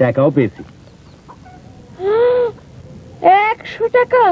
টাকাও পেয়েছি। 100 টাকা?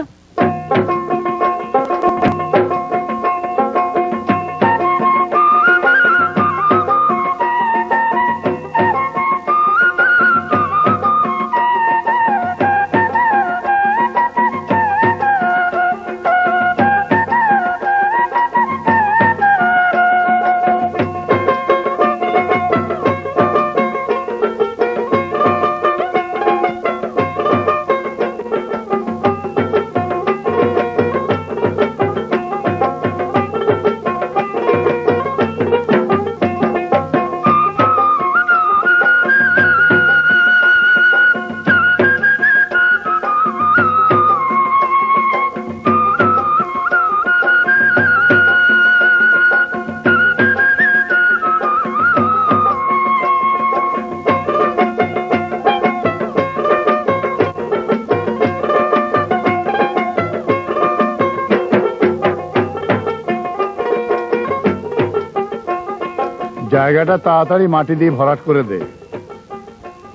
জায়গাটা তাড়াতাড়ি মাটি দিয়ে ভরাট করে দে,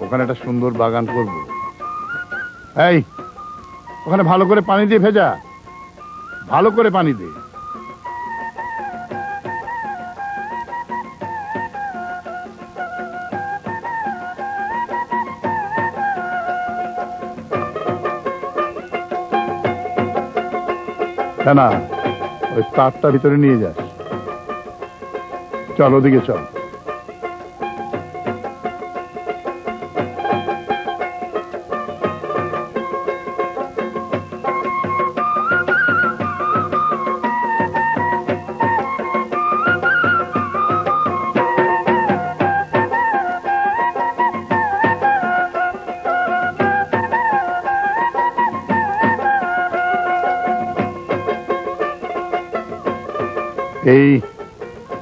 ওখানে একটা সুন্দর বাগান করব। এই ওখানে ভালো করে পানি দিয়ে ভেজা, ভালো করে পানি দে। না ওই তারটা ভিতরে নিয়ে যাস। চল ওদিকে চল।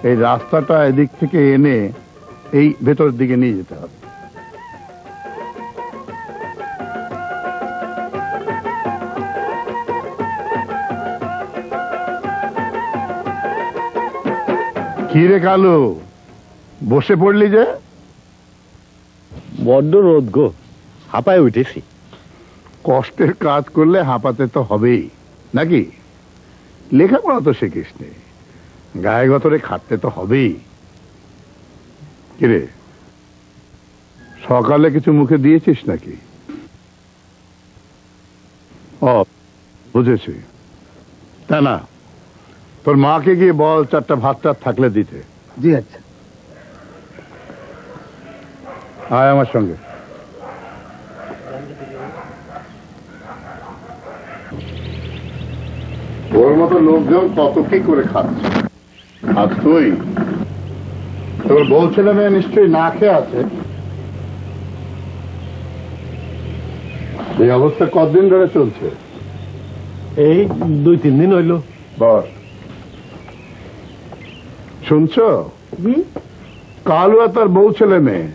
এই রাস্তাটা এদিক থেকে এনে এই ভেতরের দিকে নিয়ে যেতে হবে। কি রে কালু, বসে পড়লি যে? বড্ড রোদ গো, হাঁপায় উঠেছি। কষ্টের কাজ করলে হাঁপাতে তো হবেই নাকি? লেখাপড়া তো শিখিস নি, গায়ে গতরে খাটতে তো হবেই। কিরে সকালে কিছু মুখে দিয়েছিস নাকি? ও বুঝেছি। তা না, তোর মাকে গিয়ে বল 4টা ভাত টাত থাকলে দিতে। জি আচ্ছা। আয় আমার সঙ্গে। ওর মতো লোকজন কত কি করে খাচ্ছে, আর তুই তোর বউ ছেলে মেয়ে নিশ্চয়ই না খেয়ে আছে। এই অবস্থা কতদিন ধরে চলছে? এই 2-3 দিন হইল। বস, শুনছো? কালু আর তার বউ ছেলে মেয়ে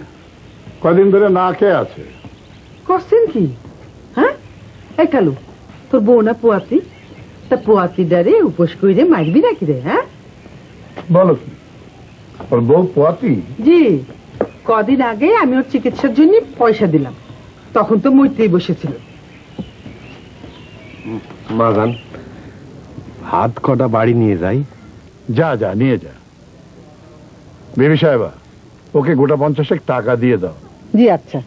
কদিন ধরে না খেয়ে আছে। করছেন কি? হ্যাঁ এই কালু, তোর বউ না পোয়াতি? তা পোয়াতি ডারে উপোস করে মারবি নাকি রে? হ্যাঁ বলো কি, ওর বউ পোয়াতি? জি, কদিন আগে আমি ওর চিকিৎসার জন্য পয়সা দিলাম, তখন তো মৈত্রী বসেছিল। মাজান, হাত কটা বাড়ি নিয়ে যাই। যা যা নিয়ে যা। বেবি সাহেবা, ওকে গোটা 50 টাকা দিয়ে দাও। জি আচ্ছা।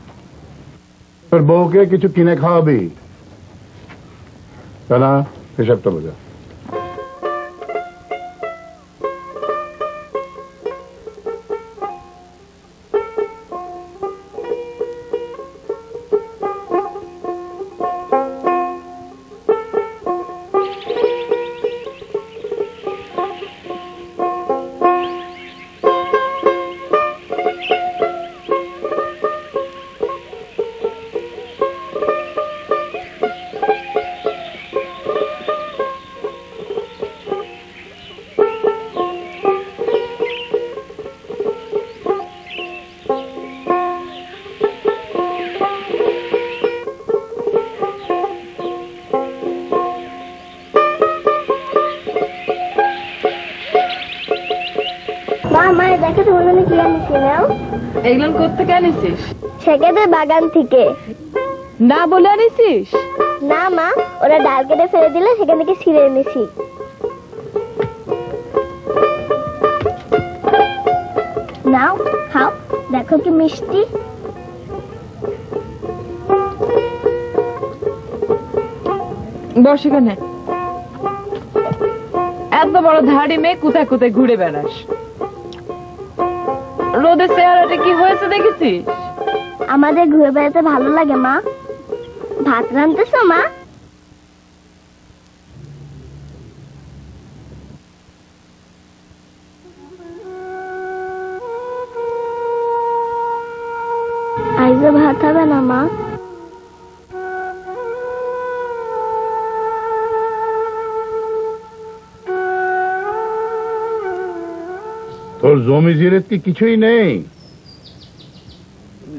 তোর বউকে কিছু কিনে খাওয়াবি না? হিসাবটা বোঝা। এগুলো করতে কেন এসেছিস? সেকেন্ডের বাগান থেকে। না বলে আনিছিস? না মা, ওরা ডাল কেটে ফেলে দিলে সেখান থেকে ছিঁড়ে এনেছি। নাও খাও, দেখো কি মিষ্টি। বস এখানে। এত বড় ধাড়ি মেয়ে কোথায় কোথায় ঘুরে বেড়াস? রোদের চেহারাটা কি হয়েছে দেখেছিস? আমাদের ঘুরে বেড়াতে ভালো লাগে মা। ভাত রাঁধতেছো মা? আইজো ভাত হবে না মা? তোর জমি জিরেত কি কিছুই নেই?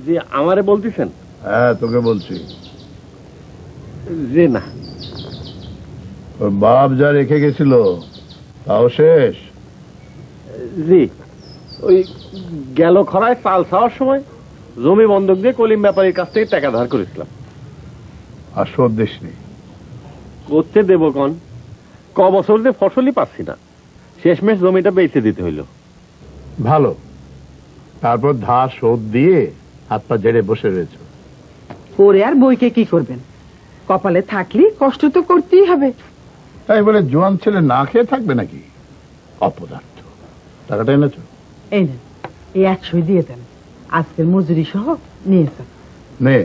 যে আমারে বলতেছেন? হ্যাঁ, তোকে বলছি। যে না, তোর বাপ যা রেখে গেছিল তাও শেষ? জি, ওই গেল খরায় চাল ছাওয়ার সময় জমি বন্ধক দিয়ে কলিম ব্যাপারীর কাছ থেকে টাকা ধার করেছিলাম। আর শোধ দিসনি? করতে দেব কন, ক বছর যে ফসলই পাচ্ছি না, শেষমেশ জমিটা বেচে দিতে হইল। ভালো, তারপর ধার শোধ দিয়ে হাত পা ঝেড়ে বসে রয়েছ। পরে আর বইকে কি করবেন? কপালে থাকলে কষ্ট তো করতেই হবে। তাই বলে জোয়ান ছেলে না খেয়ে থাকবে নাকি? অপদার্থ। টাকাটা এনেছো? এই নেন, এই 100 দিয়ে দেন, আজকের মজুরি সহ নিয়েছেন। নে,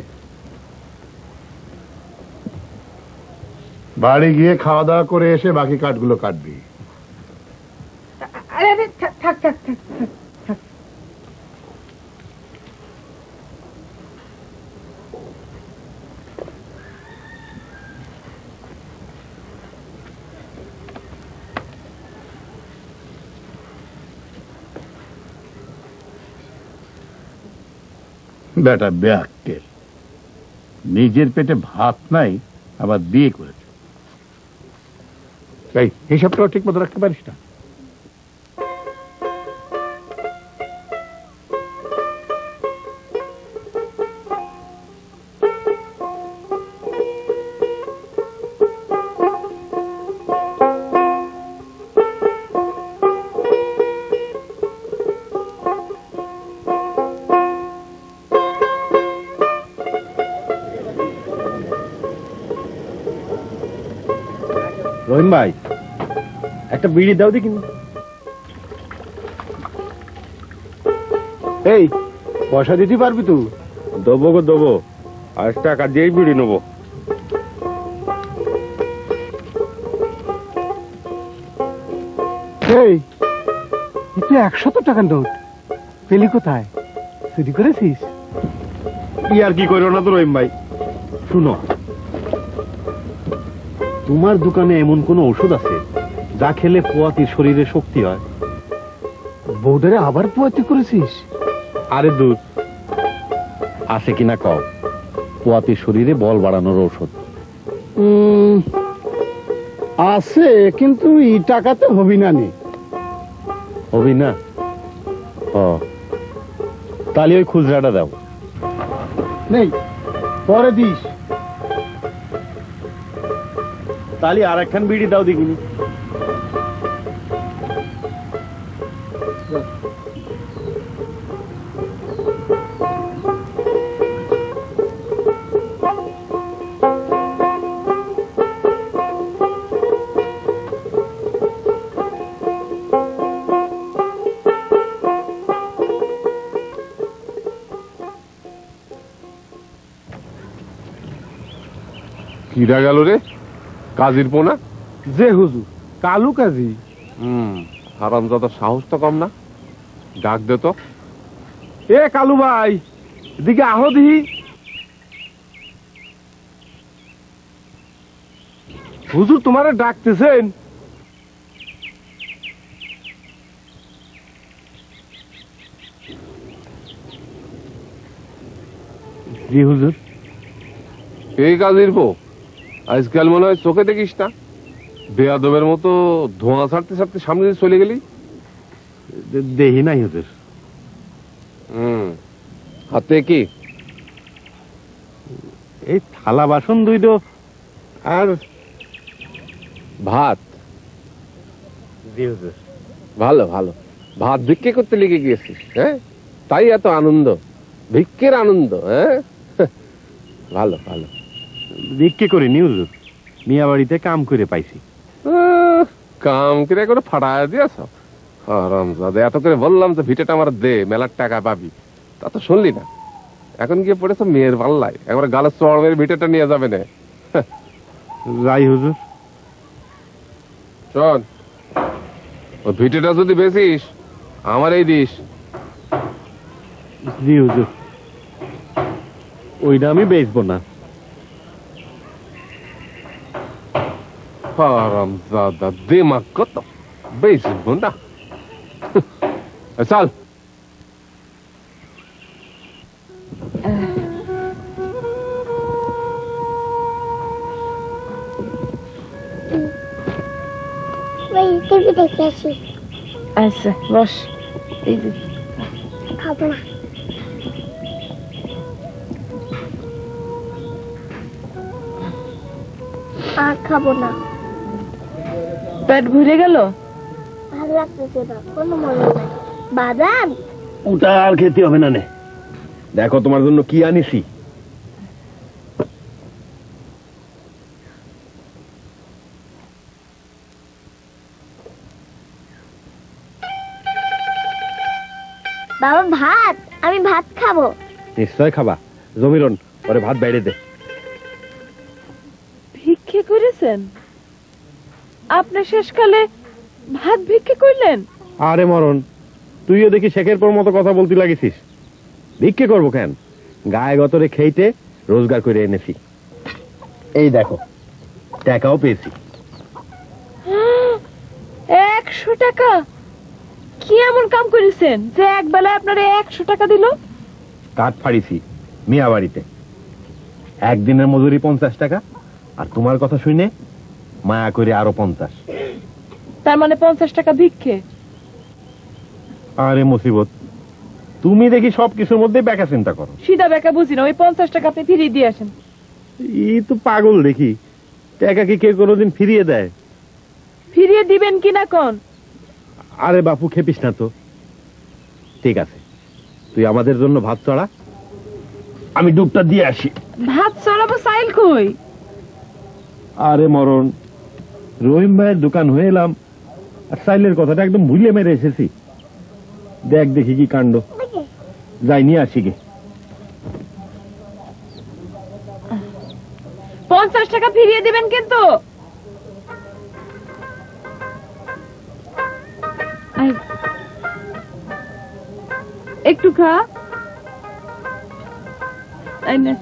বাড়ি গিয়ে খাওয়া দাওয়া করে এসে বাকি কাঠগুলো কাটবি। আরে আরে থাক থাক থাক থাক থাক। বেটা ব্যাকেল, নিজের পেটে ভাত নাই আবার বিয়ে করেছে। এই হিসাবটাও ঠিক মতো রাখতে পারিস না? রহিম ভাই, একটা বিড়ি দাও দেখি। এই পয়সা দিতে পারবি তুই? দেবো গো দেবো, আজ টাকা দিয়েই বিড়ি নেবো। এই এটা 100 টাকার নোট পেলি কোথায়? চুরি করেছিস? আর কি করো না তো রহিম ভাই, শুনো, তোমার দোকানে এমন কোন ওষুধ আছে যা খেলে পোয়াতির শরীরে শক্তি হয়? বৌদারে আবার পোয়াতি করেছিস? আরে দুধ আছে কিনা কও, পোয়াতির শরীরে বল বাড়ানোর ঔষধ। আছে, কিন্তু এই টাকাতে হবি না নে। হবি না? ও তাহলে ওই খুচরাটা দাও। নেই, পরে দিস। তাহলে আর একখান বিড়ি দাও দেখিনি। কিরা গেল রে? কাজীর পোনা? যে হুজুর, কালু কাজী। হারামজাদা সাহস তো কম না, ডাক দে তো। এ কালু ভাই, এদিকে আহ দিহি। হুজুর তোমারে ডাকতেছেন। জি হুজুর। এই কাজীর পো, আজকাল মনে হয় চোখে দেখিস না, বেয়াদবের মতো ধোঁয়া ছাড়তে ছাড়তে সামনে দিয়ে চলে গেলি। দেহি নাই হুজুর। হাতে কি? এই থালা বাসন ধুইতো আর ভাত জি হুজুর। ভালো ভালো ভাত ভিক্ষে করতে লেগে গিয়েছিস, হ্যাঁ? তাই এত আনন্দ, ভিক্ষের আনন্দ, হ্যাঁ? ভালো ভালো। ভিক্ষে করিনি হুজুর, মিয়া বাড়িতে কাম করে পাইছি। কাম করে করে ফাটায় দিয়েছ রমজাদে। এত করে বললাম যে ভিটেটা আমার দে, মেলার টাকা পাবি, তা তো শুনলি না। এখন গিয়ে পড়েছ মেয়ের পাল্লায়, একবার গালের চড় মেরে ভিটেটা নিয়ে যাবে না। যাই হুজুর। শোন, ও ভিটেটা যদি বেচিস আমার এই দিস। জি হুজুর, ওইটা আমি বেচবো না। হারামজাদা, দিমাগ কত, বেচবো না। চল। টিভি দেখে আসি। আচ্ছা বস। এই যে খাবো না। আর খাবো না, পেট ভরে গেল। ভালো লাগতেছে না, কোনো মনে নাই। বাদাম ওটা আর খেতে হবে না নে, দেখো তোমার জন্য কি আনিছি। বাবা ভাত, আমি ভাত খাবো। নিশ্চয় খাবা। জমিরন পরে ভাত বাইরে দে। ভিক্ষে করেছেন আপনি? শেষকালে ভাত ভিক্ষে করলেন? আরে মরণ, তুইও দেখি শেখের পর মতো কথা বলতে লাগিছিস। ভিক্ষে করবো কেন, গায়ে গতরে খেইতে রোজগার করে এনেছি। এই দেখো, টাকাও পেয়েছি। 100 টাকা? কি এমন কাম করেছেন যে এক বেলায় আপনারে 100 টাকা দিল? কাঠ ফাড়িছি মিয়া বাড়িতে, একদিনের মজুরি 50 টাকা, আর তোমার কথা শুনে মায়া করে আরো 50। তার মানে 50 টাকা ভিক্ষে? আরে মুসিবত, তুমি দেখি সবকিছুর মধ্যে বেকা চিন্তা করো। সিধা বেকা বুঝি না, ওই 50 টাকা আপনি ফিরিয়ে দিয়ে আসেন। এই তো পাগল দেখি, টাকা কি কেউ কোনোদিন ফিরিয়ে দেয়? ফিরিয়ে দিবেন কিনা কোন? আরে বাপু খেপিস না তো। ঠিক আছে, তুই আমাদের জন্য ভাত চড়া, আমি ডুবটা দিয়ে আসি। ভাত চড়াবো সাইল কই? আরে মরণ, রহিম ভাইয়ের দোকান হয়ে এলাম আর সাইলের কথাটা একদম ভুলে মেরে এসেছি। দেখ দেখি কি কাণ্ড, যাই নিয়ে আসি গে। 50 টাকা ফিরিয়ে দিবেন কিন্তু। আই, একটু খা। এই নে।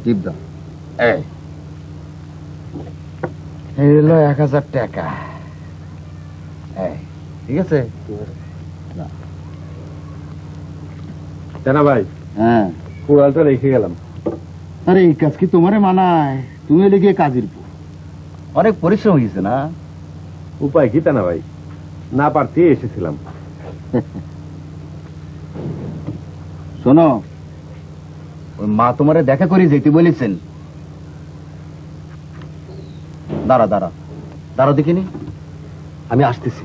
টিপদা এই হলো 1000 টাকা। ঠিক আছে জানা ভাই, হ্যাঁ। কুড়ালটা রেখে গেলাম। আরে এই কাজ কি তোমারে মানায়? তুমি লেগে কাজের অনেক পরিশ্রম হয়েছে না? উপায় কি তা না ভাই, না পারতে এসেছিলাম। শোনো, ওই মা তোমারে দেখা করে যেতে বলেছেন। দাঁড়া দাঁড়া দাঁড়া, দেখিনি, আমি আসতেছি।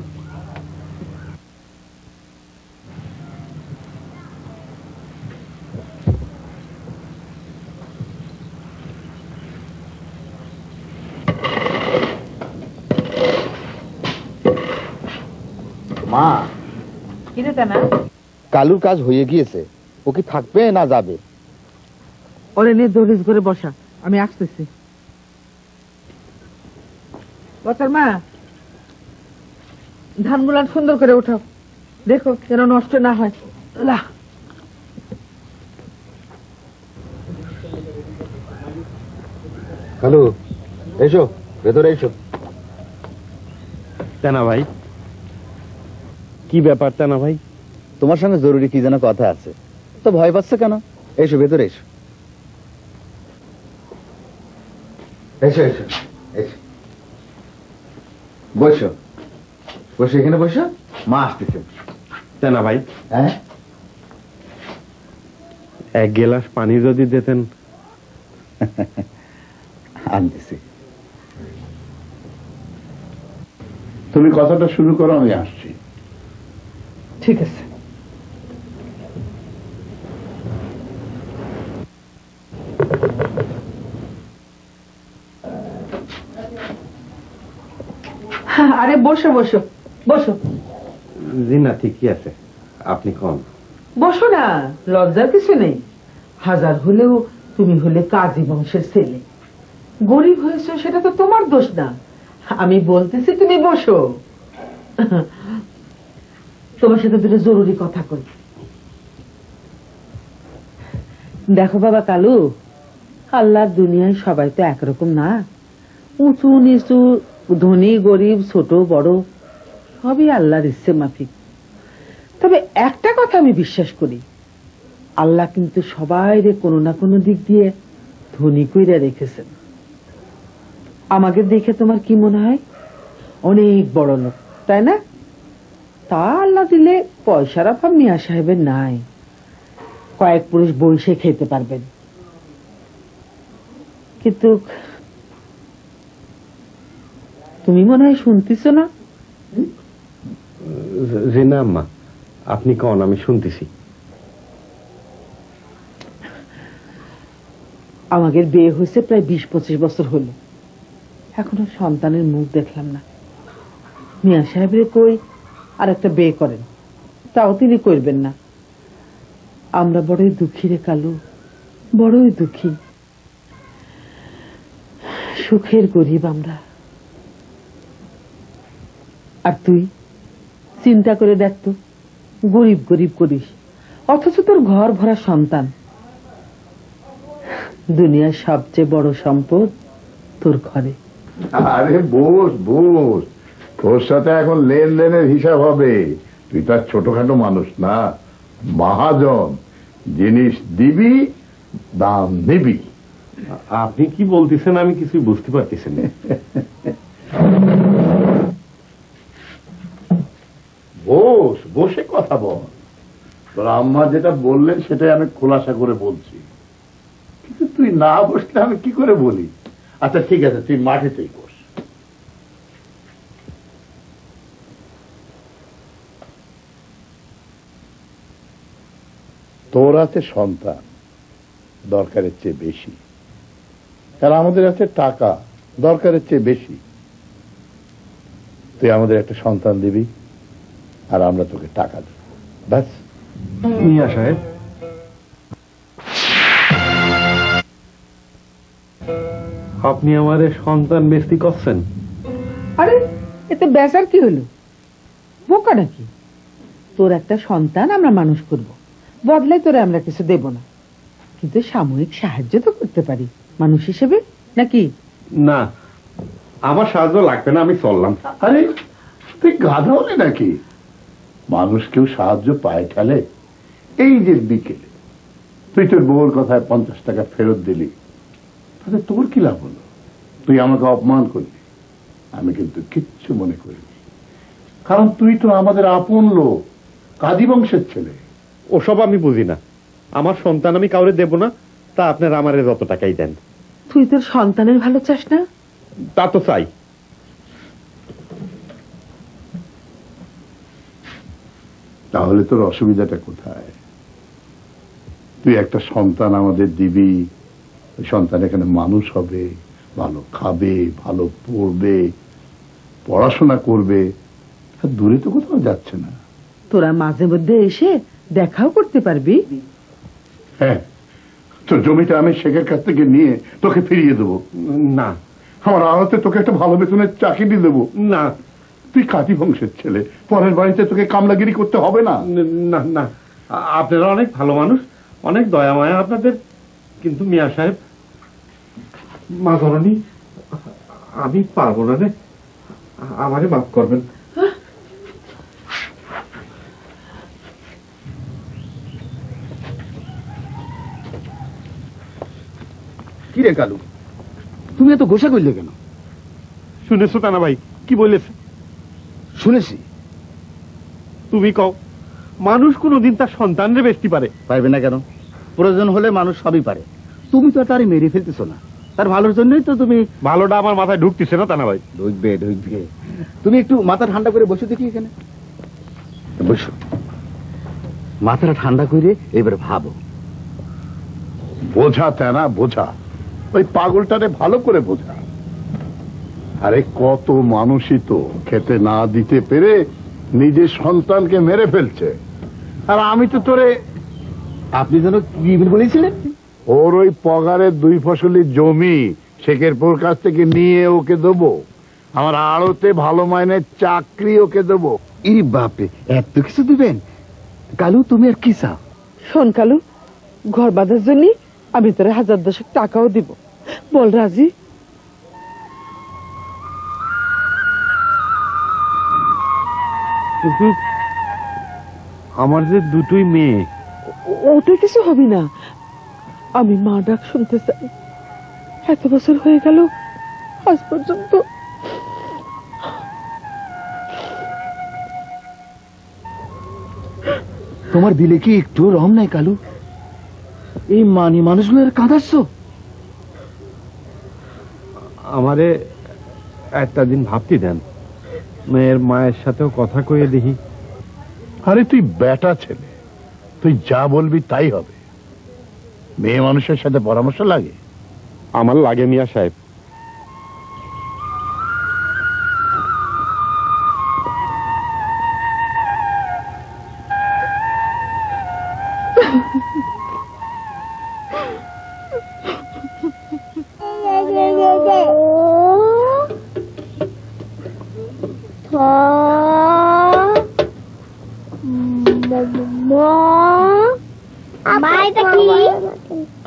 মা, কিরে তা না? কালুর কাজ হয়ে গিয়েছে, ও কি থাকবে না যাবে? ওরে নিয়ে দলিস করে বসা, আমি আসতেছি। বসার মা, ধানগুলান সুন্দর করে উঠাও, দেখো যেন নষ্ট না হয়। লা কালু, এসো ভেতরে এসো। তেনা ভাই, কি ব্যাপার তেনা ভাই? তোমার সঙ্গে জরুরি কি যেন কথা আছে। তো ভয় পাচ্ছ কেন? এসো ভেতরে এসো। এসো এসো এসো, বসো বসো, এখানে বসো। মা আসতেছে। না ভাই, হ্যাঁ, এক গ্লাস পানি যদি দিতেন। আনতেছি। তুমি কথাটা শুরু করো, আমি আসছি। ঠিক আছে। আরে বসো বসো বসো। জি না, ঠিকই আছে, আপনি কন। বসো না, লজ্জার কিছু নেই। হাজার হলেও তুমি হলে কাজী বংশের ছেলে, গরিব হয়েছো সেটা তো তোমার দোষ না। আমি বলতেছি তুমি বসো, তোমার সাথে দুটো জরুরি কথা কই। দেখো বাবা কালু, আল্লাহর দুনিয়ায় সবাই তো একরকম না। উঁচু নিচু, ধনী গরিব, ছোট বড় সবই আল্লাহর ইচ্ছে মাফিক। তবে একটা কথা আমি বিশ্বাস করি, আল্লাহ কিন্তু সবাইরে কোনো না কোনো দিক দিয়ে ধনী কইরা রেখেছেন। আমাকে দেখে তোমার কি মনে হয় অনেক বড় লোক, তাই না? তা আল্লাহ দিলে পয়সার অভাব মিয়া সাহেবের নাই, কয়েক পুরুষ বইসে খেতে পারবেন। কিন্তু তুমি মনে হয় শুনতেছ না? জি না আম্মা, আপনি কন, আমি শুনতেছি। আমাদের বিয়ে হয়েছে প্রায় 20-25 বছর হলো, এখনো সন্তানের মুখ দেখলাম না। মিয়া সাহেবের কই আর একটা বিয়ে করেন, তাও তিনি করবেন না। আমরা বড়ই দুঃখী রে কালু, বড়ই দুঃখী। সুখের গরিব আমরা। আর তুই চিন্তা করে দেখতো, গরিব গরিব করিস, অথচ তোর ঘর ভরা সন্তান। দুনিয়ার সবচেয়ে বড় সম্পদ তোর ঘরে। আরে বস বস, তোর সাথে এখন লেনদেনের হিসাব হবে। তুই তো আর ছোটখাটো মানুষ না, মহাজন। জিনিস দিবি, দাম নিবি। আপনি কি বলতেছেন আমি কিছুই বুঝতে পারতেছি না। বস, বসে কথা বল। তোর আম্মা যেটা বললেন সেটাই আমি খোলাসা করে বলছি, কিন্তু তুই না বসলে আমি কি করে বলি? আচ্ছা ঠিক আছে, তুই মাটিতেই বস। তোর আছে সন্তান দরকারের চেয়ে বেশি, আর আমাদের আছে টাকা দরকারের চেয়ে বেশি। তুই আমাদের একটা সন্তান দিবি, আর আমরা তোকে টাকা দেব, ব্যাস। মিয়া সাহেব, আপনি আমার সন্তান বেস্তি করছেন? আরে এতে বেচার কি হলো, বোকা নাকি? তোর একটা সন্তান আমরা মানুষ করব, বদলায় তোরে আমরা কিছু দেব না, কিন্তু সাময়িক সাহায্য তো করতে পারি মানুষ হিসেবে, নাকি? না, আমার সাহায্য লাগবে না, আমি চললাম। আরে তুই গাধা হলি নাকি? মানুষ কেউ সাহায্য পায় ঠেলে? এই যে বিকেলে তুই তোর বউর কথায় 50 টাকা ফেরত দিলি, তাতে তোর কি লাভ হলো? তুই আমাকে অপমান করলি, আমি কিন্তু কিচ্ছু মনে করিনি, কারণ তুই তো আমাদের আপন লোক, কাজী বংশের ছেলে। ওসব আমি বুঝি না, আমার সন্তান আমি কাউরে দেব না, তা আপনার আমারে যত টাকাই দেন। তুই তোর সন্তানের ভালো চাস না? তা তো চাই। তাহলে তোর অসুবিধাটা কোথায়? তুই একটা সন্তান আমাদের দিবি, ওই সন্তান এখানে মানুষ হবে, ভালো খাবে, ভালো পড়বে, পড়াশোনা করবে, আর দূরে তো কোথাও যাচ্ছে না। তোরা মাঝে মধ্যে এসে দেখাও করতে পারবি। হ্যাঁ, তোর জমিটা আমি শেখের কাছ থেকে নিয়ে তোকে ফিরিয়ে দেবো। না, আমার আড়াতে তোকে একটা ভালো বেতনের চাকরি দেবো। না, তুই কাজী বংশের ছেলে, পরের বাড়িতে তোকে কামলাগিরি করতে হবে না। না, না, আপনারা অনেক ভালো মানুষ, অনেক দয়া মায়া আপনাদের, কিন্তু মিয়া সাহেব, মা ধরনী, আমি পারবো না রে, আমারে মাফ করবেন। কি রে কালু, তুমি এত গোসা করলে কেন? শুনেছো টানা ভাই কি বলেছে? শুনেছি, তুমি কও মানুষ কোনোদিন তার সন্তানরে বেচতে পারে? পারবে না কেন? প্রয়োজন হলে মানুষ সবই পারে। তুমি তো তারে মেরে ফেলতেছো না, তার ভালোর জন্যই তো তুমি। ভালোটা আমার মাথায় ঢুকতেছে না তানা ভাই। ঢুকবে ঢুকবে। তুমি একটু মাথা ঠান্ডা করে বসে দেখি এখানে, বসো। মাথাটা ঠান্ডা করে এবার ভাবো। বোঝা তেনা বোঝা, ওই পাগলটারে ভালো করে বোঝা। আরে কত মানুষই তো খেতে না দিতে পেরে নিজের সন্তানকে মেরে ফেলছে। আর আমি তো তোরে। আপনি যেন কি বলেছিলেন? ওর ওই পগারের 2 ফসলি জমি শেখেরপুর কাছ থেকে নিয়ে ওকে দেবো, আমার আড়তে ভালো মাইনের চাকরি ওকে দেবো। ইরে বাপরে, এত কিছু দিবেন? কালু তুমি আর কি চাও? শোন কালু, ঘর বাঁধার জন্য আমি তোর 1000-10 টাকাও দিব, বল রাজি? কিন্তু আমার যে দুটোই মেয়ে। ওতে কিছু হবে না, আমি মা ডাক শুনতে চাই। এত বছর হয়ে গেল আজ পর্যন্ত তোমার দিলে কি একটু রহম নাই কালু? এই মানি মানুষগুলোর কাঁদাচ্ছ। আমারে একটা দিন ভাবতে দেন, মেয়ের মায়ের সাথেও কথা কয়ে দেখি। আরে তুই বেটা ছেলে, তুই যা বলবি তাই হবে। মেয়ে মানুষের সাথে পরামর্শ লাগে? আমার লাগে মিয়া সাহেব।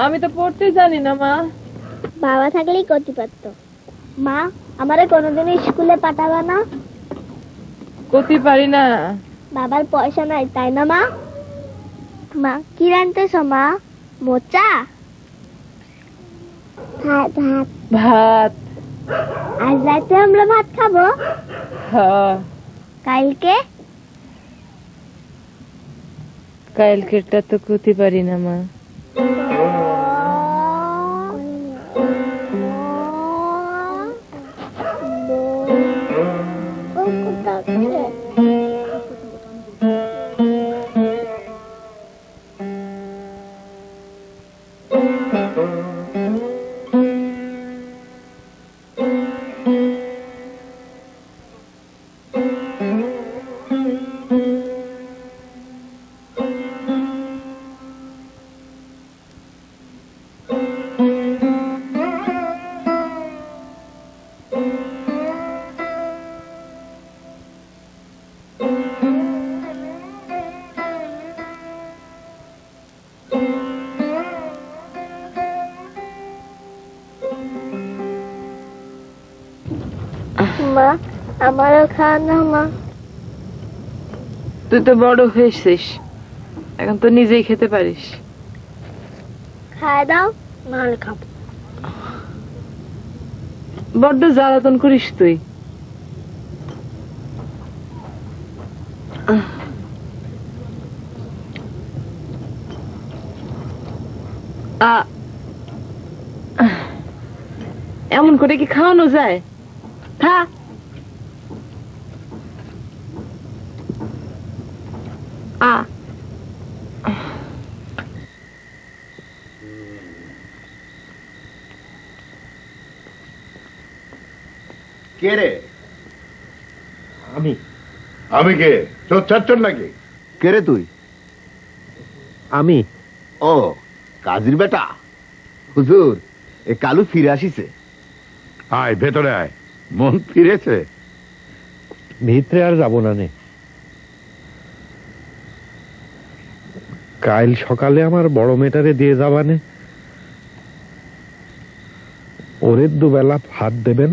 আমি তো পড়তে জানি না মা। বাবা থাকলেই করতে পারতো। মা, আমারে কোনোদিনও স্কুলে পাঠাবা না? করতে পারি না। বাবার পয়সা নাই তাই না মা? মা কি রাঁধতেছ মা? মোচা? ভাত ভাত। ভাত? আজ রাতে আমরা ভাত খাবো। হ্যাঁ। কালকে? কালকেরটা তো করতে পারি না মা। মা, আমারও খাওয়া না মা। তুই তো বড় হয়েছিস, এখন তো নিজেই খেতে পারিস। খাওয়া দাও, নাহলে খাবো। বড্ড জ্বালাতন করিস তুই। এমন করে কি খাওয়ানো যায়? খা। কে রে? আমি। আমি কে? চোর চাচ্চর নাকি? কে রে তুই? আমি। ও, কাজীর বেটা। হুজুর, এ কালু ফিরে আসিছে। আয় ভেতরে আয়। মন ফিরেছে? ভিতরে আর যাব না নে। কাল সকালে আমার বড় মেয়েটারে দিয়ে যাবানে, ওরে দুবেলা ভাত দেবেন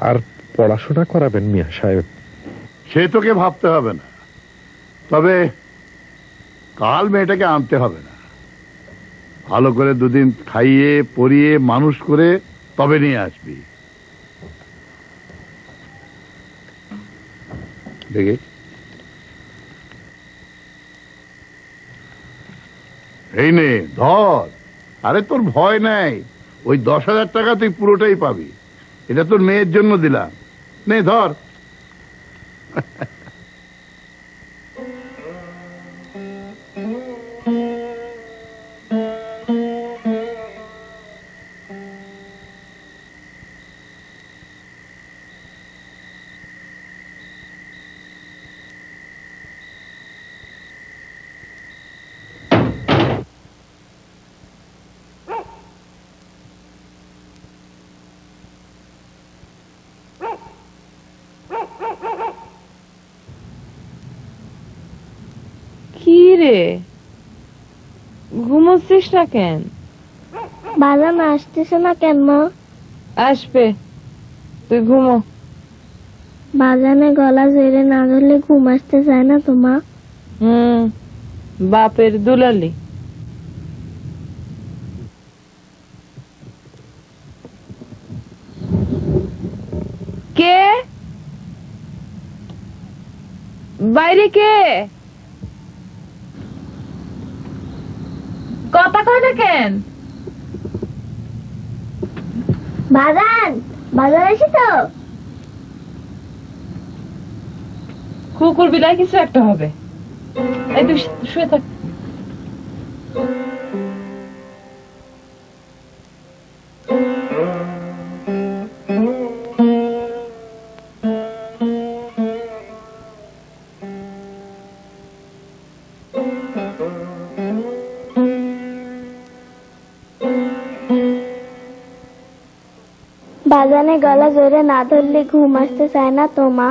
আর পড়াশোনা করাবেন মিয়া সাহেব। সে তোকে ভাবতে হবে না, তবে কাল মেয়েটাকে আনতে হবে না। ভালো করে 2 দিন খাইয়ে পরিয়ে মানুষ করে তবে নিয়ে আসবি। দেখি এই নে ধর। আরে তোর ভয় নাই, ওই 10,000 টাকা তুই পুরোটাই পাবি। এটা তোর মেয়ের জন্য দিলাম, নে ধর। কি রে, ঘুমোচ্ছিস না কেন? বাজান আসতেছে না কেন মা? আসবে, তুই ঘুমো। বাজানে গলা জেরে না ধরলে ঘুম আসতে চায় না তো মা? বাপের দুলালি। কে বাইরে? কে কথা কয় না কেন? বাজান, বাজান এসে তো। কুকুর বিলাই কিছু একটা হবে। এই তুই শুয়ে থাক। বাজানে গলা জোরে না ধরলে ঘুম আসতে চায় না তো মা?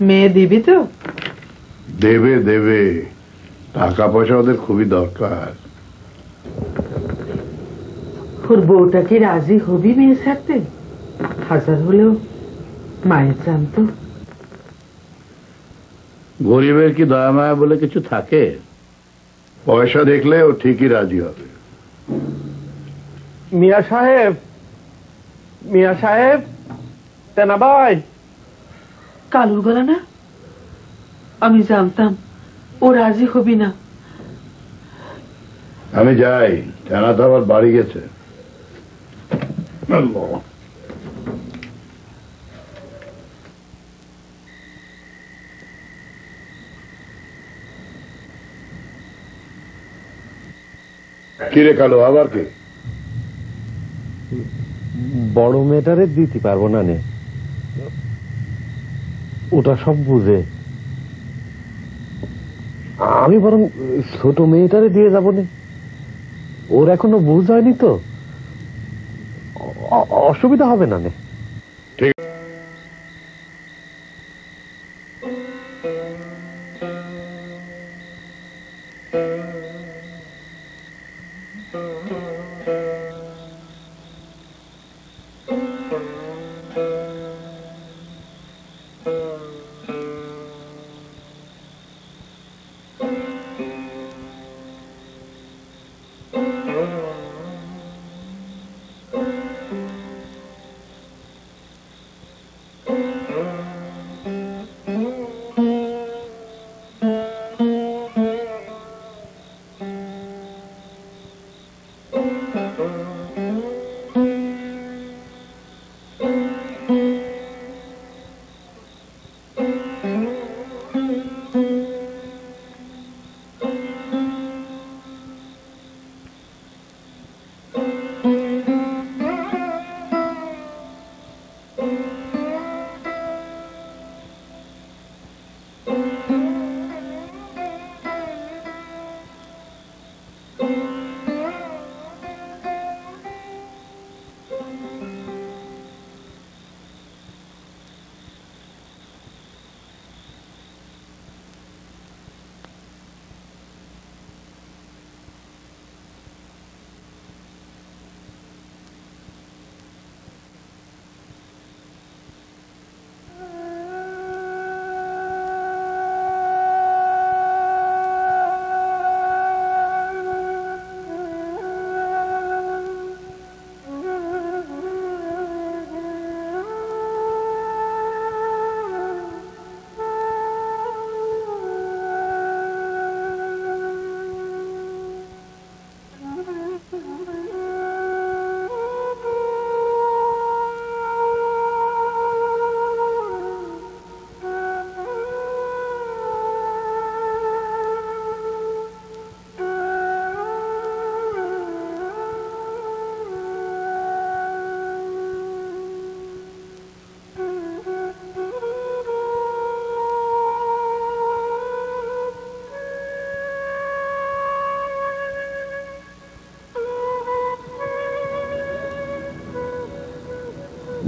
মেয়ে দিবি তো? দেবে দেবে, টাকা পয়সা ওদের খুবই দরকার। ওর বউটা কি রাজি হবি মেয়ে ছাড়তে? হাজার হলেও মায়ের চান তো। গরিবের কি দয়া মায়া বলে কিছু থাকে? পয়সা দেখলে ও ঠিকই রাজি হবে। মিয়া সাহেব, মিয়া সাহেব, তেনা ভাই। কালুর গলা না? আমি জানতাম ও রাজি হবি না। আমি যাই, জানা তো আবার বাড়ি গেছে। আল্লাহ। কিরে কালো, আবার কি? বড় মেয়েটারে দিতে পারবো না নে, ওটা সব বুঝে। আমি বরং ছোট মেয়েটারে দিয়ে যাবো নে, ওর এখনো বুঝ হয়নি তো, অসুবিধা হবে না নে। ঠিক।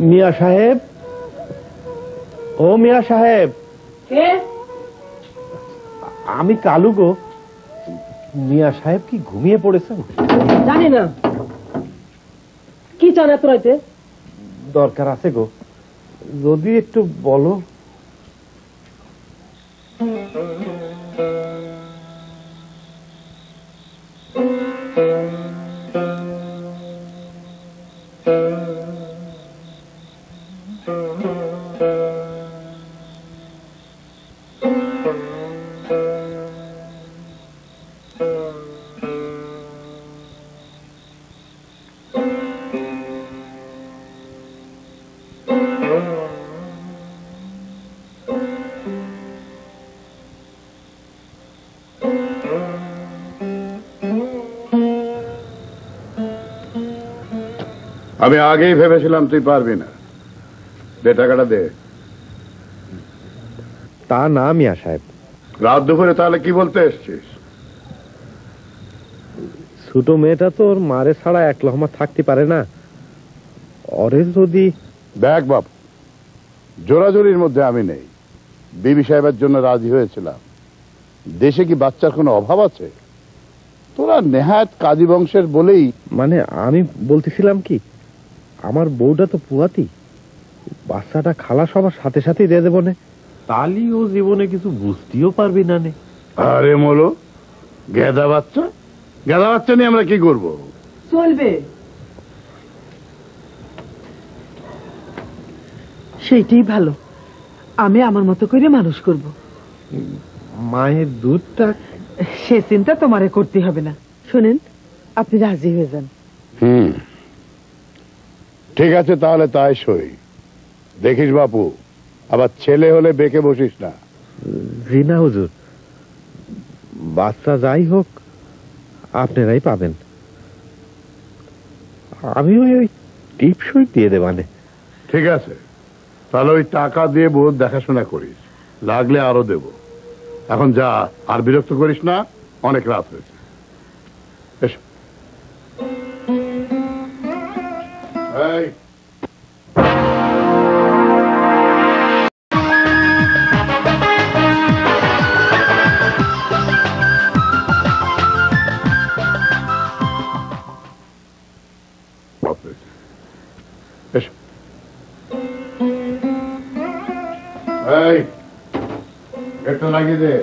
মিয়া সাহেব, ও মিয়া সাহেব, আমি কালু গো। মিয়া সাহেব কি ঘুমিয়ে পড়েছেন? জানি না কি চান এত রাইতে? দরকার আছে গো, যদি একটু বলো। আমি আগেই ভেবেছিলাম তুই পারবি না। দে টাকাটা দে। তা না মিয়া সাহেব, রাত দুপুরে তাহলে কি বলতে এসছিস? ছোট মেয়েটা তো ওর মারে ছাড়া এক লহমা থাকতে পারে না। ওরে যদি দেখ বাপ, জোরাজোরির মধ্যে আমি নেই। বিবি সাহেবের জন্য রাজি হয়েছিলাম। দেশে কি বাচ্চার কোনো অভাব আছে? তোরা নেহাত কাজী বংশের বলেই। মানে আমি বলতেছিলাম কি, আমার বউটা তো পুয়াতি, বাচ্চাটা খালা সবার সাথে সাথেই দিয়ে দেবো না, তালি ও জীবনে কিছু বুঝতেও পারবি না নে। আরে মোলো, গেদা বাচ্চা, গেদা বাচ্চা নিয়ে আমরা কি করব? চলবে, সেইটাই ভালো। আমি আমার মতো করে মানুষ করব। মায়ের দুধটা সে চিন্তা তোমারে করতে হবে না। শোনেন, আপনি রাজি হয়ে যান। ঠিক আছে, তাহলে তাই সই। দেখিস বাপু, আবার ছেলে হলে বেঁকে বসিস না। জি না হুজুর, বাচ্চা যাই হোক আপনারাই পাবেন। আমি ওই টিপসই দিয়ে দেবানে। ঠিক আছে, তাহলে ওই টাকা দিয়ে বোধ দেখাশোনা করিস, লাগলে আরো দেব। এখন যা, আর বিরক্ত করিস না, অনেক রাত হয়েছে। এসো। এই, রাত হয়েছে। এসো। এই, গেটটা লাগিয়ে দে।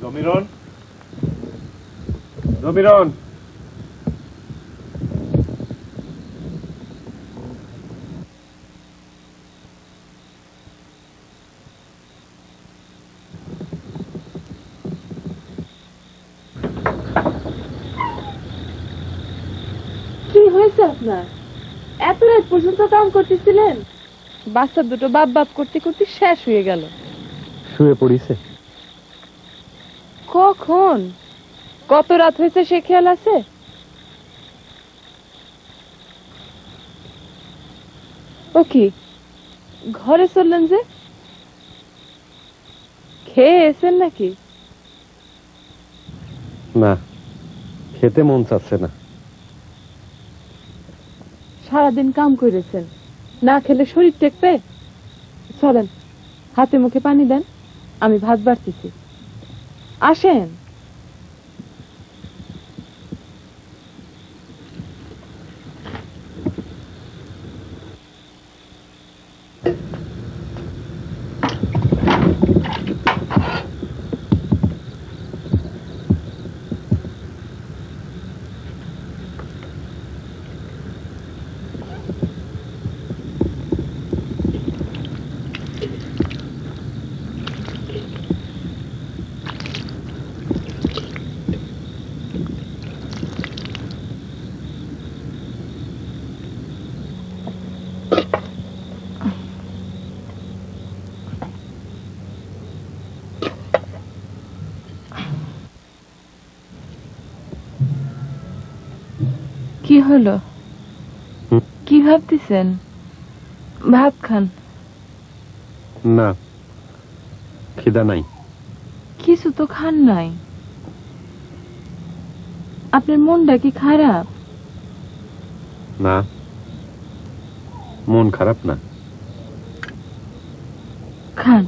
জমিরন, জমিরন, কি হয়েছে আপনার? এত রাত পর্যন্ত কাম করতেছিলেন? বাচ্চা দুটো বাপ বাপ করতে করতে শেষ হয়ে গেল। শুয়ে পড়িছে। কখন, কত রাত হয়েছে সে খেয়াল আছে? ও কি, ঘরে চললেন যে? খেয়ে এসেন নাকি? না, খেতে মন চাচ্ছে না। সারাদিন কাম করেছেন, না খেলে শরীর টেকবে? চলেন, হাতে মুখে পানি দেন, আমি ভাত বাড়তেছি। আসেন। কি হলো? কি ভাবতেছেন? ভাত খান। না, খিদা নাই। কিছু তো খান নাই। আপনার মনটা কি খারাপ? না, মন খারাপ না। খান,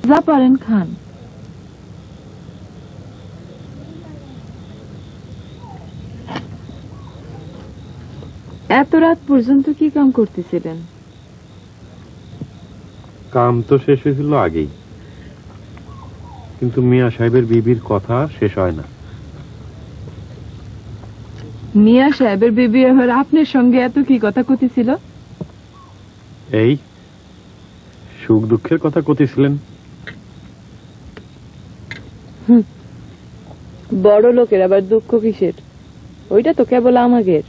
যা পারেন খান। এত রাত পর্যন্ত কি কাম করতেছিলেন? কাম তো শেষ হয়েছিল আগেই, কিন্তু মিয়া সাহেবের বিবির কথা শেষ হয় না। মিয়া সাহেবের বিবি এবার আপনার সঙ্গে এত কি কথা কইতেছিল? এই সুখ দুঃখের কথা কইতেছিলেন। বড় লোকের আবার দুঃখ কিসের? ওইটা তো কেবল আমাদের।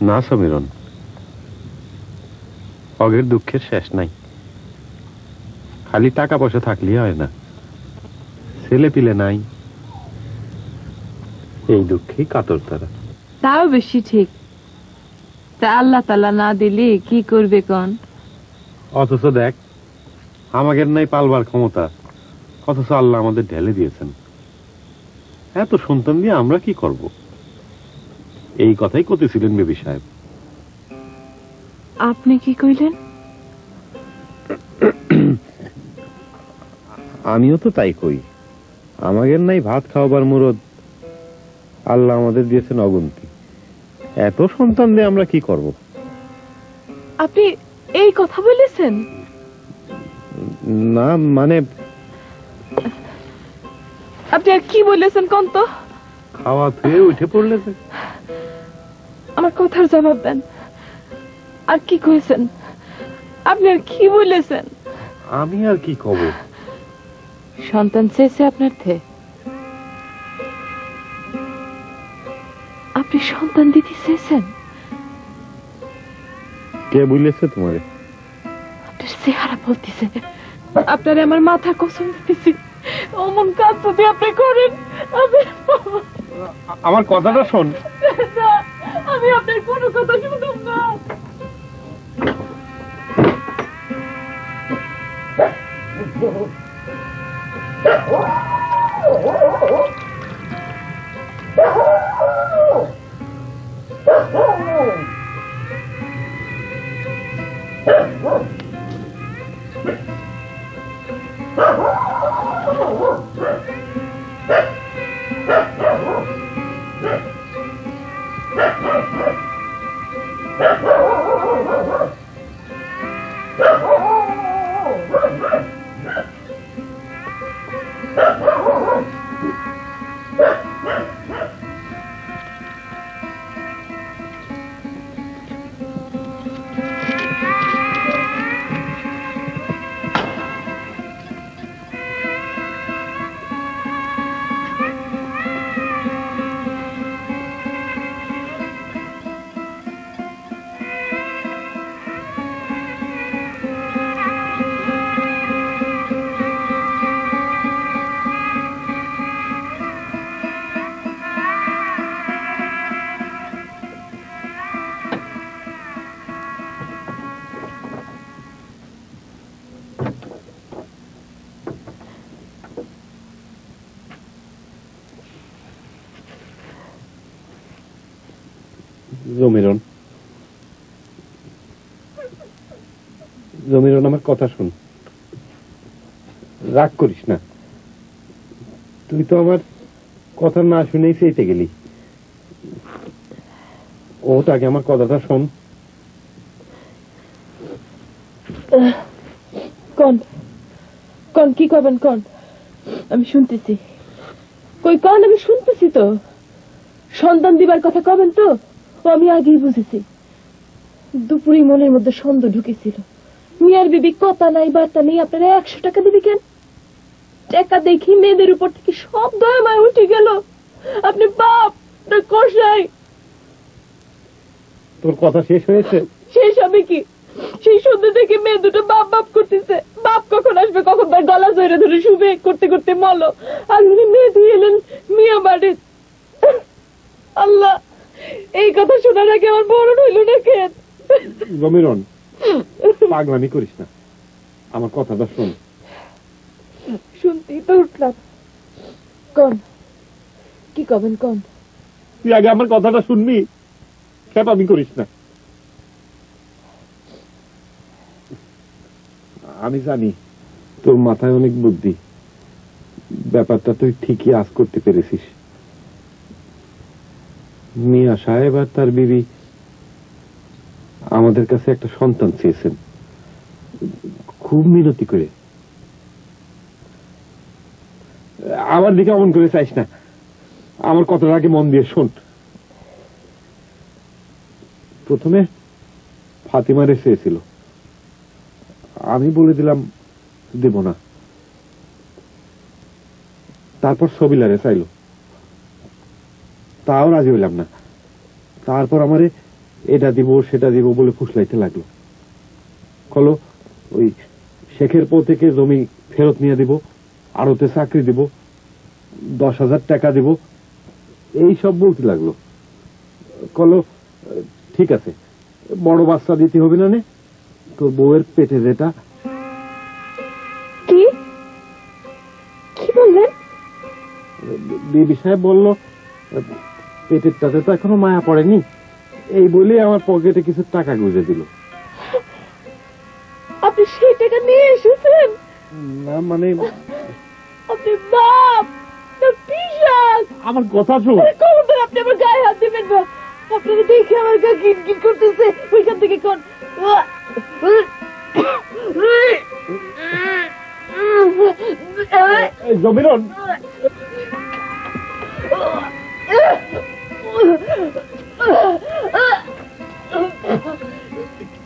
না সমীরণ, অগের দুঃখের শেষ নাই। খালি টাকা পয়সা থাকলেই হয় না, ছেলে পিলে নাই, এই দুঃখেই কাতর তারা। তাও বেশি ঠিক। তা আল্লাহ তাআলা না দিলে কি করবে কোন? অথচ দেখ, আমাদের নাই পালবার ক্ষমতা, অথচ আল্লাহ আমাদের ঢেলে দিয়েছেন। এত সন্তান দিয়ে আমরা কি করব? এই কথাই কইতেছিলেন বেবি সাহেব। আপনি কি কইলেন? আমিও তো তাই কই। আমাদের নাই ভাত খাওয়াবার মুরদ, আল্লাহ আমাদের দিয়েছেন অগুন্তি। এত সন্তান দিয়ে আমরা কি করব? আপনি এই কথা বলেছেন? না মানে আপনি আর কি বলেছেন কোন তো? খাওয়া থেকে উঠে পড়লে যে। আমার কথার জবাব দেন। আর কি কইছেন? আপনি আর কি বলেছেন? আমি আর কি কব? সন্তান চেয়েছে আপনার থে, আপনি সন্তান দিতে চেয়েছেন? কে বলেছে তোমারে? আপনার চেহারা বলতেছে। আপনারে আমার মাথা কসম দিতেছি, অমন কাজ যদি আপনি করেন, আমার কথাটা শোন। আমি আপনার কোনো কথা শুনতাম না। জমিরন, জমিরন, আমার কথা শোন। রাগ করিস না। তুই তো আমার কথা না শুনেই চেয়েতে গেলি। ওটাকে আমার কথাটা শোন। কোন কোন কি করবেন কোন? আমি শুনতেছি। কই কোন? আমি শুনতেছি তো। সন্তান দিবার কথা কবেন তো? ও আমি আগেই বুঝেছি। দুপুরে মনের মধ্যে সন্দেহ ঢুকেছিল। মিয়ার বিবি কথা নাই বার্তা নেই, আপনারা 100 টাকা দিবি কেন? টাকা দেখি মেয়েদের উপর থেকে সব দয়া মায় উঠে গেল। আপনি বাপ না কষাই? তোর কথা শেষ হয়েছে? শেষ হবে কি? সেই সন্ধ্যে থেকে মেয়ে দুটো বাপ বাপ করতেছে। বাপ কখন আসবে, কখন তার গলা জড়িয়ে ধরে শুবে করতে করতে মলো। আর উনি মেয়ে দিয়ে এলেন মিয়া বাড়ি। আল্লাহ, এই কথা শোনার আগে আমার মরণ হইল না কেন? জমিরন, পাগলামি করিস না, আমার কথাটা শোন। শুনতেই তো উঠলাম। কোন কি কবেন কোন? তুই আগে আমার কথাটা শুনবি, খেপামি করিস না। আমি জানি তোর মাথায় অনেক বুদ্ধি, ব্যাপারটা তুই ঠিকই আজ করতে পেরেছিস। মিয়া সাহেব আর তার বিবি আমাদের কাছে একটা সন্তান চেয়েছেন, খুব মিনতি করে। আমার দিকে অমন করে চাইস না, আমার কথাটা আগে মন দিয়ে শোন। প্রথমে ফাতিমারে চেয়েছিল, আমি বলে দিলাম দেব না। তারপর সবিলারে চাইল, তাও রাজি হইলাম না। তারপর আমারে এটা দিব সেটা দিব বলে ফুসলাইতে লাগলো। কলো ওই শেখের পো থেকে জমি ফেরত নিয়ে দিব, আড়তে চাকরি দিব, 10,000 টাকা দিব, এই সব বলতে লাগলো। কলো ঠিক আছে, বড় বাচ্চা দিতে হবে না, তোর বউয়ের পেটে যেটা। কি কি বললেন? বিবি সাহেব বলল পেটেরটাতে তো এখনো মায়া পড়েনি, এই বলে আমার পকেটে কিছু টাকা গুঁজে দিল। আপনি সেই টাকা নিয়ে এসেছেন? না মানে আপনি বাপ না পিশাচ? আমার কথা শোন। খবরদার আপনি আমার গায়ে হাত দিবেন না। আপনারা দেখে আমার গা গিট করতেছে। ওইখান থেকে কোন জমিরন,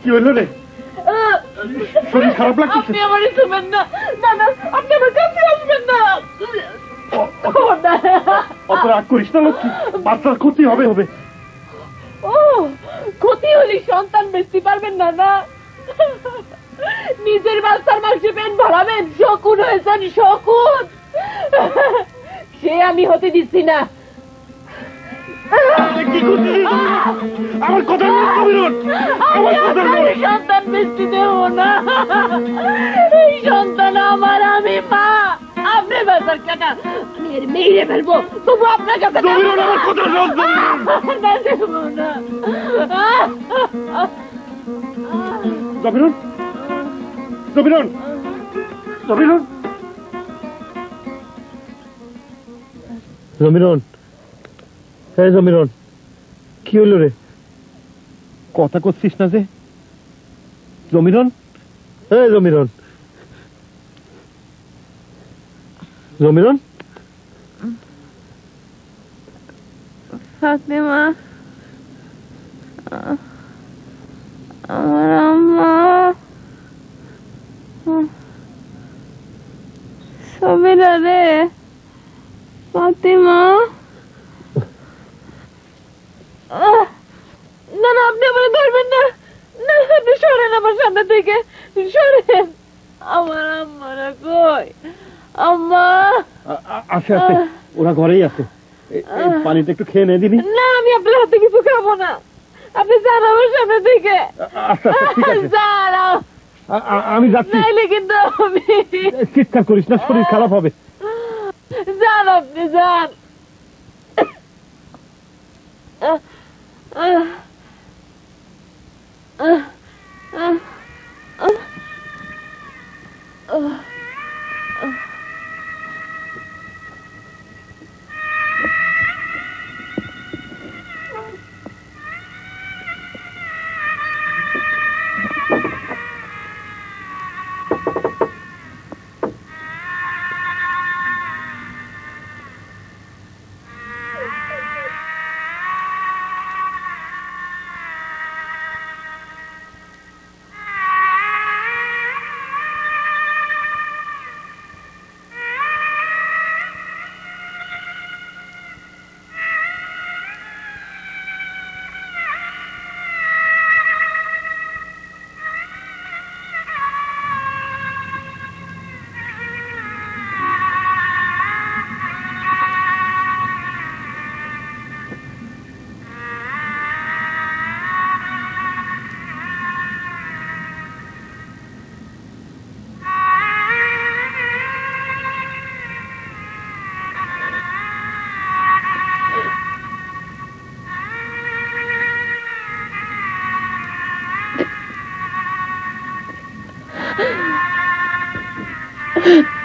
কি হইল রে? শরীর খারাপ লাগছে? আপনি আমার শুনবেন না। না না, আপনি আমার কাছে আসবেন না। অত রাগ করিস না লক্ষ্মী, বাচ্চার ক্ষতি হবে। ও ক্ষতি হলে সন্তান বেচতে পারবেন না? না, নিজের বাচ্চার মাংসে পেন ভরাবেন। শকুন হয়েছেন, শকুন। সে আমি হতে দিচ্ছি না। আমার কথা সন্তান বেচতে দেব না। এই সন্তান আমার, আমি মা। আপনি বাচ্চার কাটা, আমি এর মেরে ফেলবো, তবু আপনার কাছে আমার কথা দেব না। জমিরন, জমিরন, জমিরন, জমিরন, হ্যাঁ জমিরন, কি হলো রে? কথা করছিস না যে? জমিরন, হ্যাঁ জমিরন, জমিরন। ফাতেমা, আমার আম্মা, সবিরা রে, ফাতেমা। না না, আপনি আমার ধরবেন না। না, আপনি সরেন আমার সামনে থেকে, সরেন। আমার আম্মারা কই? আম্মা আছে আছে, ওরা ঘরেই আছে। পানিটা একটু খেয়ে নে দিবি? না, আমি আপনার হাতে কিছু খাবো না। আপনি যান আমার সামনে থেকে। আচ্ছা ঠিক আছে, যান। আমি যাচ্ছি। নাইলে কিন্তু আমি। চিৎকার করিস না, শরীর খারাপ হবে। যান, আপনি যান। মারো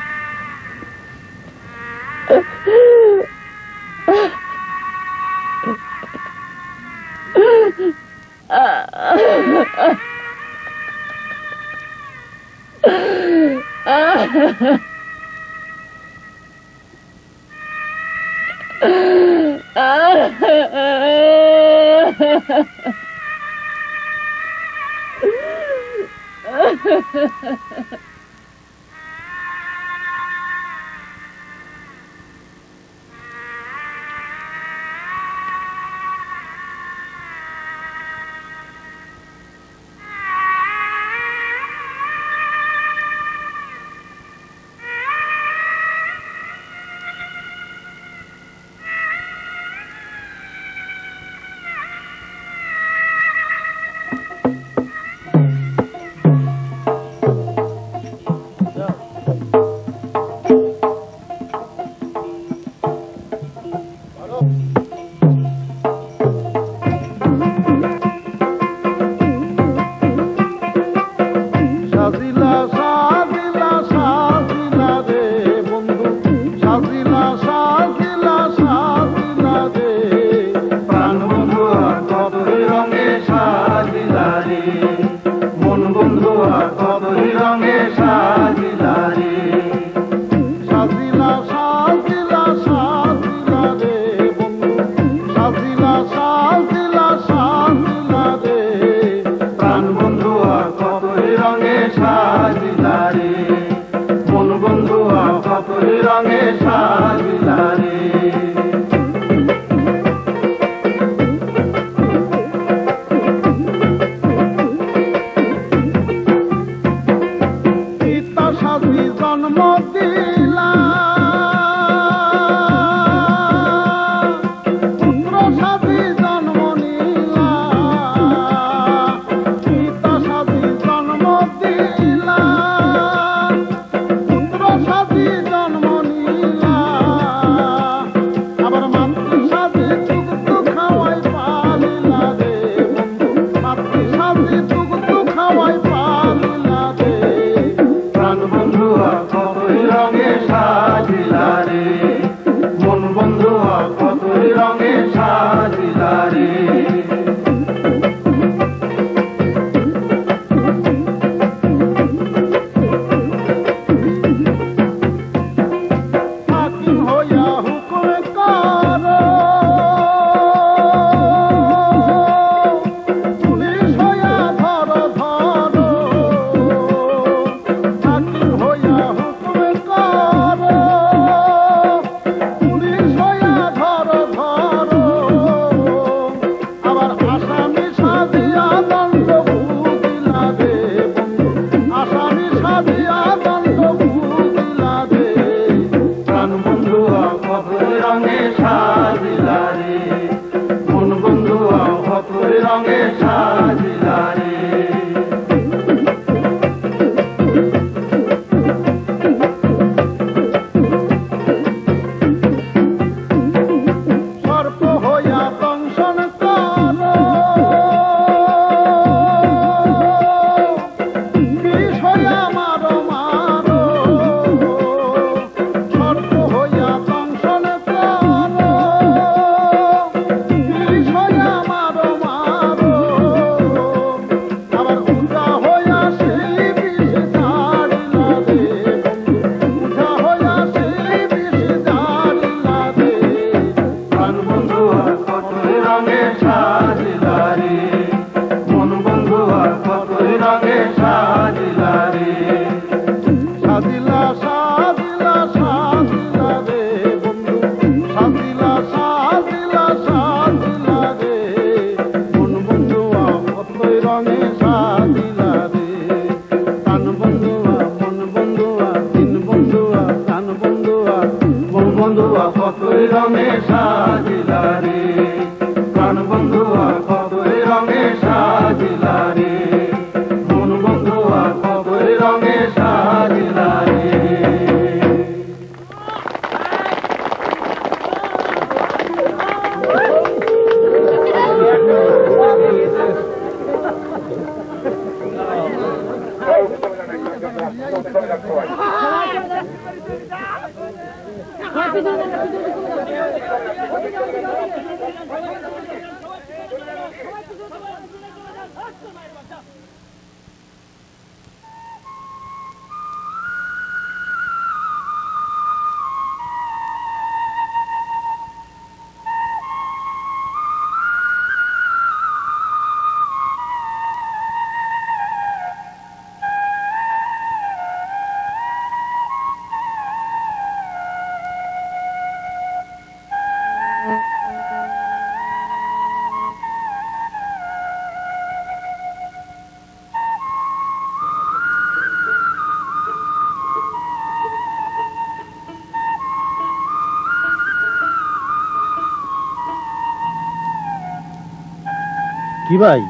কি ভাই,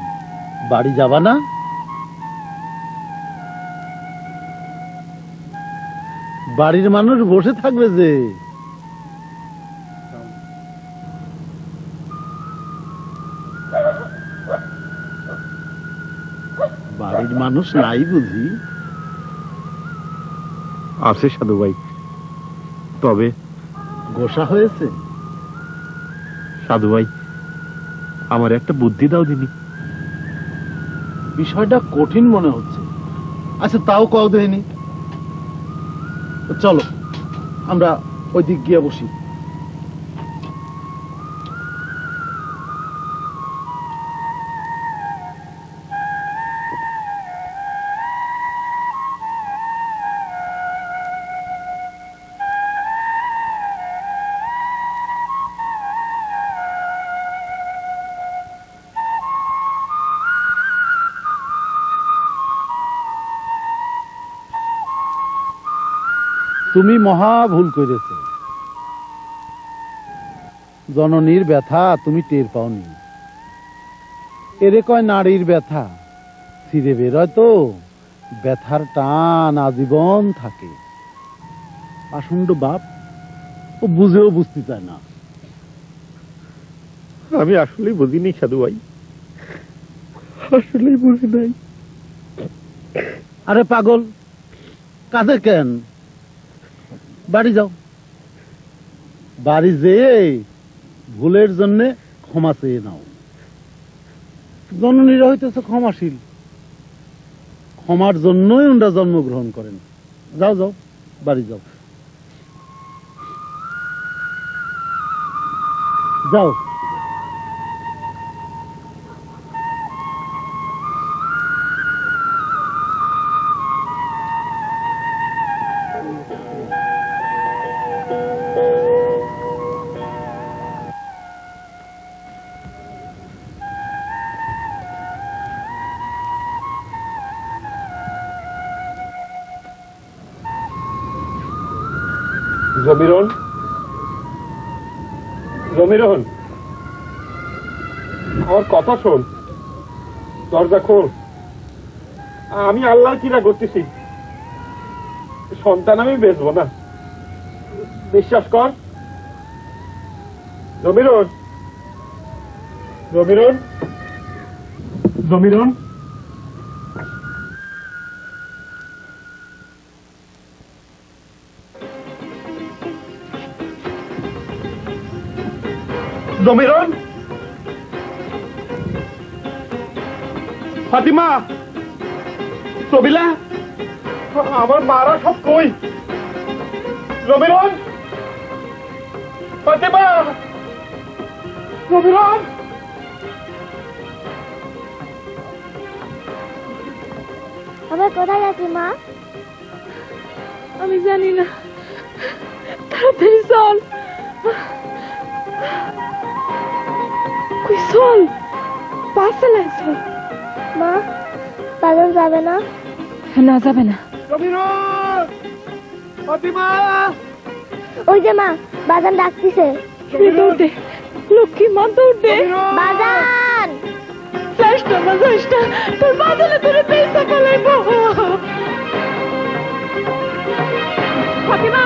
বাড়ি যাবা না? বাড়ির মানুষ বসে থাকবে যে। বাড়ির মানুষ নাই বুঝি? আছে সাধু ভাই, তবে গোসা হয়েছে? সাধু ভাই, আমার একটা বুদ্ধি দাও দিনি। বিষয়টা কঠিন মনে হচ্ছে। আচ্ছা তাও কও দেয়নি। চলো আমরা ওই দিক গিয়ে বসি। তুমি মহা ভুল করেছ। জননীর ব্যথা তুমি টের পাওনি। এরে কয় নারীর ব্যথা, ছিঁড়ে বেরোয় তো ব্যথার টান আজীবন থাকে। পাষণ্ড বাপ, ও বুঝেও বুঝতে চায় না। আমি আসলেই বুঝিনি সাধু ভাই, আসলেই বুঝি নাই। আরে পাগল, কাঁদে কেন? বাড়ি যাও, বাড়ি যেয়ে ভুলের জন্য ক্ষমা চেয়ে নাও। জননীরা হইতেছে ক্ষমাশীল, ক্ষমার জন্যই ওনারা জন্মগ্রহণ করেন। যাও যাও, বাড়ি যাও, যাও। জমিরন, জমিরন, আমার কথা শোন, দরজা খোল। আমি আল্লাহর কিরা করতেছি, সন্তান আমি বেচবো না, বিশ্বাস কর। জমিরন, জমিরন, জমিরন, জমিরন, ফাতিমা, সবিলা, আমার মারা সব কই? জমিরন, ফাতিমা, জমিরন। আবার কোথায় আছি মা? আমি জানি না, তাড়াতাড়ি চল। কই চল, পাশ চালাই চল। মা, বাজার যাবে না? না, যাবে না। জমিরন, ফাতিমা, ওই যে মা, বাজান ডাকতেছে। দৌড় দে, লক্ষ্মী মা দৌড় দে। বাজান! চেষ্টা না, চেষ্টা, তোর বাজালে তোরে পেয়েছে ফেলাইব। ফাতিমা,